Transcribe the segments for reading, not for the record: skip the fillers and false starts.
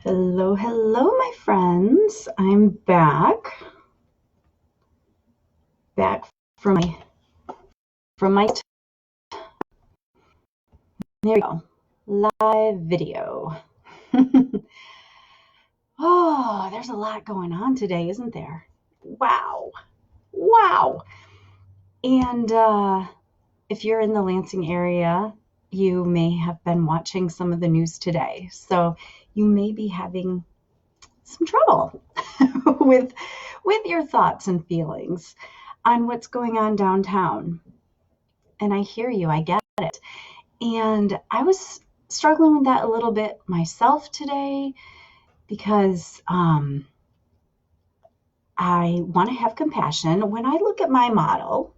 Hello, hello, my friends. I'm back from my there we go, live video. Oh, there's a lot going on today, isn't there? Wow, wow. And if you're in the Lansing area, you may have been watching some of the news today, so you may be having some trouble with your thoughts and feelings on what's going on downtown. And I hear you, I get it. And I was struggling with that a little bit myself today because I want to have compassion. When I look at my model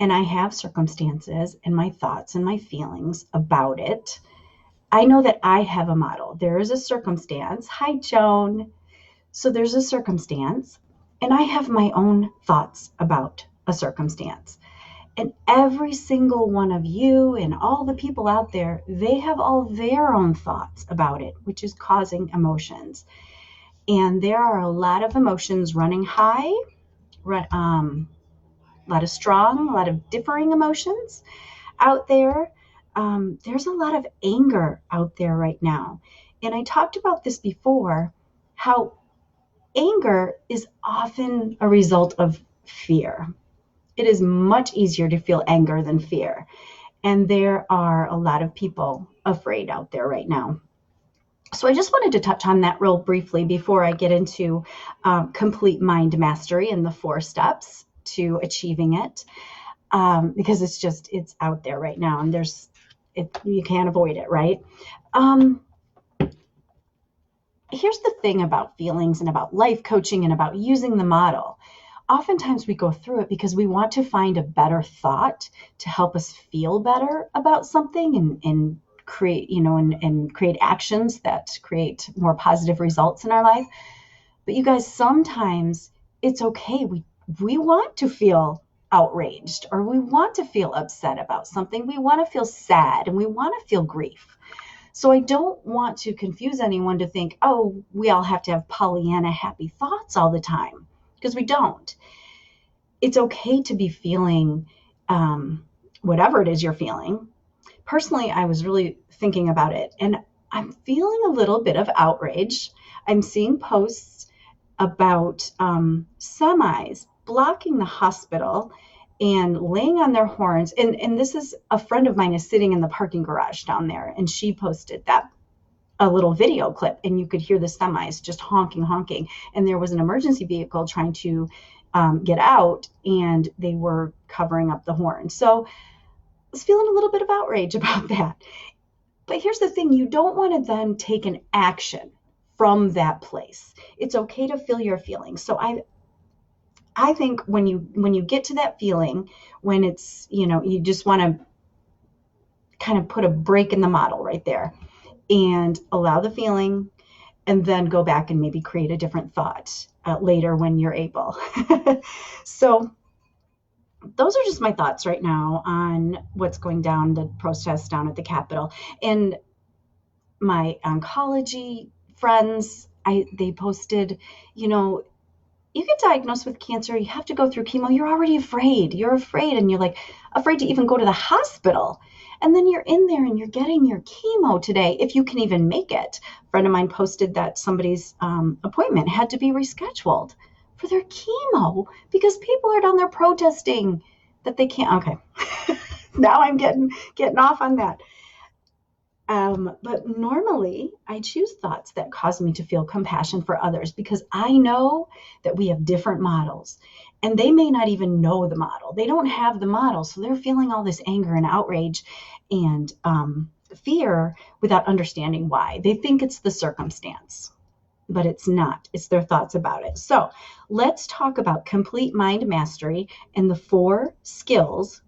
and I have circumstances and my thoughts and my feelings about it, I know that I have a model. There is a circumstance. Hi, Joan. So there's a circumstance, and I have my own thoughts about a circumstance. And every single one of you and all the people out there, they have all their own thoughts about it, which is causing emotions. And there are a lot of emotions running high, a lot of strong, a lot of differing emotions out there. There's a lot of anger out there right now. And I talked about this before, how anger is often a result of fear. It is much easier to feel anger than fear. And there are a lot of people afraid out there right now. So I just wanted to touch on that real briefly before I get into complete mind mastery and the 4 steps to achieving it, because it's out there right now, and you can't avoid it, right? Um, Here's the thing about feelings and about life coaching and about using the model. Oftentimes we go through it because we want to find a better thought to help us feel better about something and create, and create actions that create more positive results in our life. But you guys, sometimes it's okay. We want to feel outraged, or we want to feel upset about something. We want to feel sad and we want to feel grief. So I don't want to confuse anyone to think, oh, we all have to have Pollyanna happy thoughts all the time, because we don't. It's okay to be feeling whatever it is you're feeling. Personally, I was really thinking about it, and I'm feeling a little bit of outrage. I'm seeing posts about semis blocking the hospital and laying on their horns. And this is a friend of mine is sitting in the parking garage down there, and she posted that a little video clip, and you could hear the semis just honking, and there was an emergency vehicle trying to get out, and they were covering up the horn. So I was feeling a little bit of outrage about that. But here's the thing, you don't want to then take an action from that place. It's okay to feel your feelings. So I think when you get to that feeling, when it's, you just want to kind of put a break in the model right there and allow the feeling, and then go back and maybe create a different thought later when you're able. So those are just my thoughts right now on what's going down, the protest down at the Capitol. And my oncology friends, they posted, you get diagnosed with cancer, you have to go through chemo, you're already afraid. You're afraid, and you're like afraid to even go to the hospital. And then you're in there and you're getting your chemo today, if you can even make it. A friend of mine posted that somebody's appointment had to be rescheduled for their chemo because people are down there protesting that they can't. Okay. Now I'm getting off on that. But normally I choose thoughts that cause me to feel compassion for others, because I know that we have different models, and they may not even know the model. They don't have the model. So they're feeling all this anger and outrage and fear without understanding why. They think it's the circumstance, but it's not. It's their thoughts about it. So let's talk about complete mind mastery and the 4 skills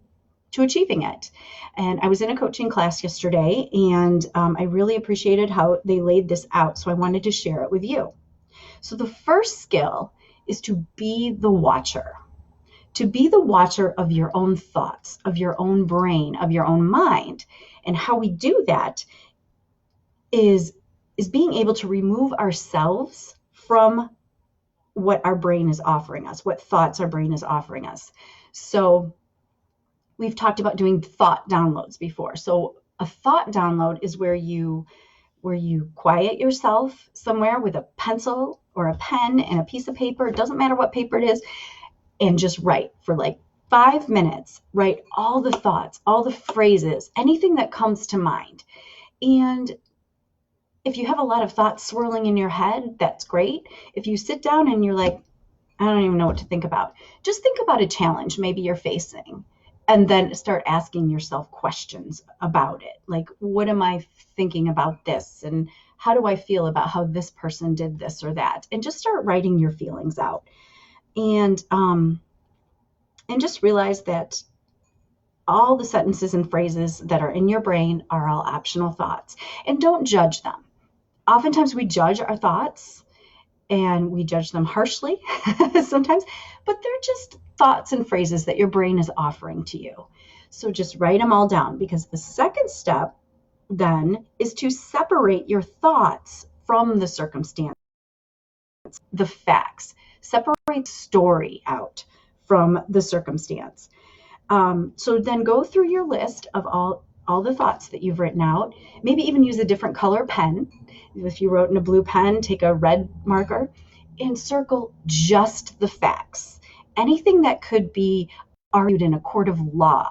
to achieving it. And I was in a coaching class yesterday, and I really appreciated how they laid this out. So I wanted to share it with you. So the first skill is to be the watcher. To be the watcher of your own thoughts, of your own brain, of your own mind. And how we do that is being able to remove ourselves from what our brain is offering us, what thoughts our brain is offering us. So we've talked about doing thought downloads before. So a thought download is where you quiet yourself somewhere with a pencil or a pen and a piece of paper. It doesn't matter what paper it is, and just write for like 5 minutes. Write all the thoughts, all the phrases, anything that comes to mind. And if you have a lot of thoughts swirling in your head, that's great. If you sit down and you're like, I don't even know what to think about, just think about a challenge maybe you're facing, and then start asking yourself questions about it. Like, what am I thinking about this? And how do I feel about how this person did this or that? And just start writing your feelings out. And just realize that all the sentences and phrases that are in your brain are all optional thoughts. And don't judge them. Oftentimes we judge our thoughts, and we judge them harshly sometimes, but they're just thoughts and phrases that your brain is offering to you. So just write them all down, because the second step then is to separate your thoughts from the circumstance, the facts. Separate the story out from the circumstance. So then go through your list of all the thoughts that you've written out. Maybe even use a different color pen. If you wrote in a blue pen, take a red marker and circle just the facts. Anything that could be argued in a court of law.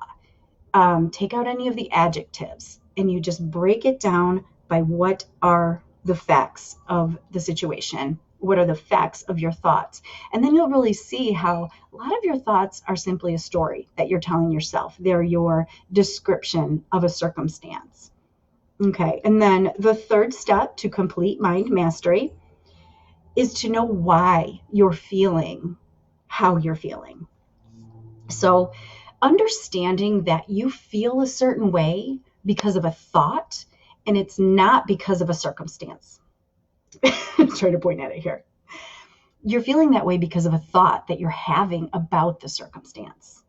Take out any of the adjectives, and you just break it down by what are the facts of the situation. What are the facts of your thoughts? And then you'll really see how a lot of your thoughts are simply a story that you're telling yourself. They're your description of a circumstance. Okay, and then the third step to complete mind mastery is to know why you're feeling how you're feeling. So understanding that you feel a certain way because of a thought, and it's not because of a circumstance. I'm trying to point at it here. You're feeling that way because of a thought that you're having about the circumstance.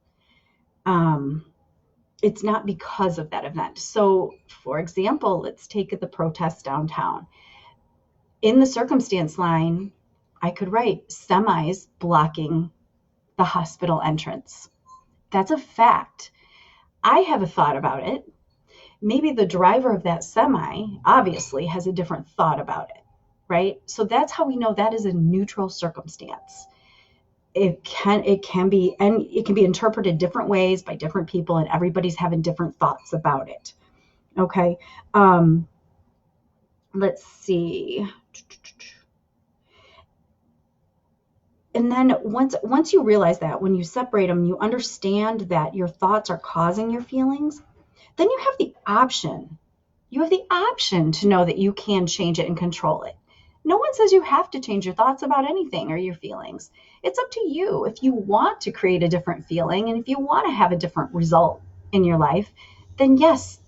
It's not because of that event. So, for example, let's take the protest downtown. In the circumstance line, I could write semis blocking the hospital entrance. That's a fact. I have a thought about it. Maybe the driver of that semi obviously has a different thought about it, right? So that's how we know that is a neutral circumstance. It can be interpreted different ways by different people, and everybody's having different thoughts about it. Okay. Let's see. And then once you realize that, when you separate them, you understand that your thoughts are causing your feelings, then you have the option. You have the option to know that you can change it and control it. No one says you have to change your thoughts about anything or your feelings. It's up to you. If you want to create a different feeling, and if you want to have a different result in your life, then yes,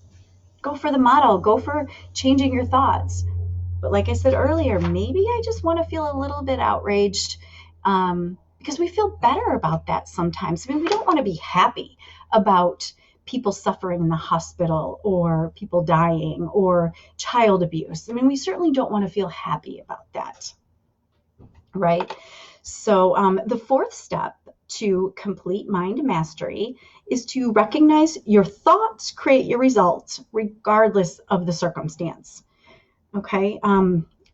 go for the model, go for changing your thoughts. But like I said earlier, maybe I just want to feel a little bit outraged, because we feel better about that sometimes. I mean, we don't want to be happy about people suffering in the hospital, or people dying, or child abuse. I mean, we certainly don't want to feel happy about that, right? So the fourth step to complete mind mastery is to recognize your thoughts create your results regardless of the circumstance. Okay.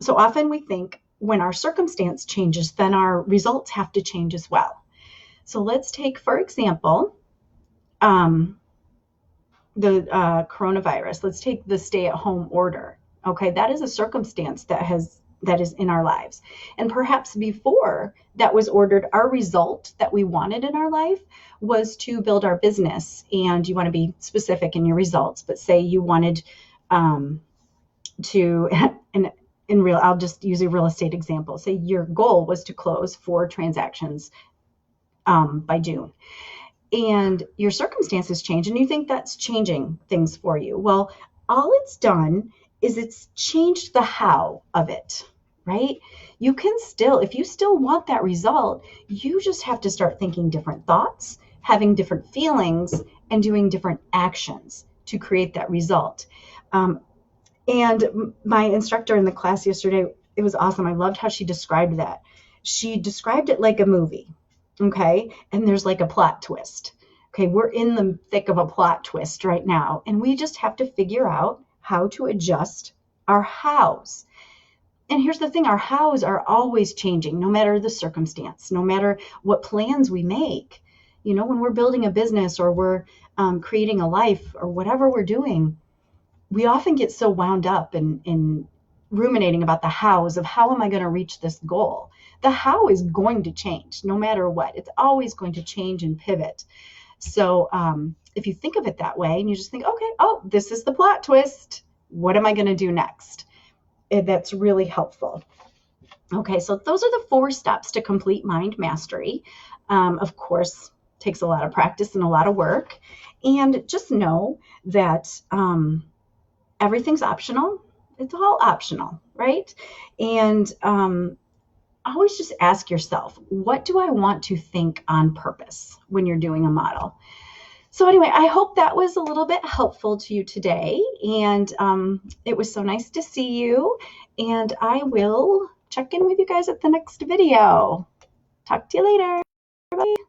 So often we think when our circumstance changes, then our results have to change as well. So let's take, for example, the coronavirus. Let's take the stay-at-home order. Okay, that is a circumstance that is in our lives. And perhaps before that was ordered, our result that we wanted in our life was to build our business. And you want to be specific in your results, but say you wanted to, I'll just use a real estate example. Say your goal was to close 4 transactions by June. And your circumstances change, and you think that's changing things for you. Well, all it's done is it's changed the how of it, right? You can still, if you still want that result, you just have to start thinking different thoughts, having different feelings, and doing different actions to create that result. And my instructor in the class yesterday, it was awesome. I loved how she described that. She described it like a movie, okay? And there's like a plot twist. Okay, we're in the thick of a plot twist right now, and we just have to figure out how to adjust our hows. And here's the thing, our hows are always changing, no matter the circumstance, no matter what plans we make. You know, when we're building a business or we're creating a life or whatever we're doing, we often get so wound up in ruminating about the hows of how am I going to reach this goal. The how is going to change no matter what. It's always going to change and pivot. So if you think of it that way and you just think, okay, oh, this is the plot twist. What am I going to do next? That's really helpful. Okay, so those are the 4 steps to complete mind mastery. Of course, takes a lot of practice and a lot of work. And just know that everything's optional. It's all optional, right? And always just ask yourself, what do I want to think on purpose when you're doing a model? So anyway, I hope that was a little bit helpful to you today. And it was so nice to see you. And I will check in with you guys at the next video. Talk to you later. Bye.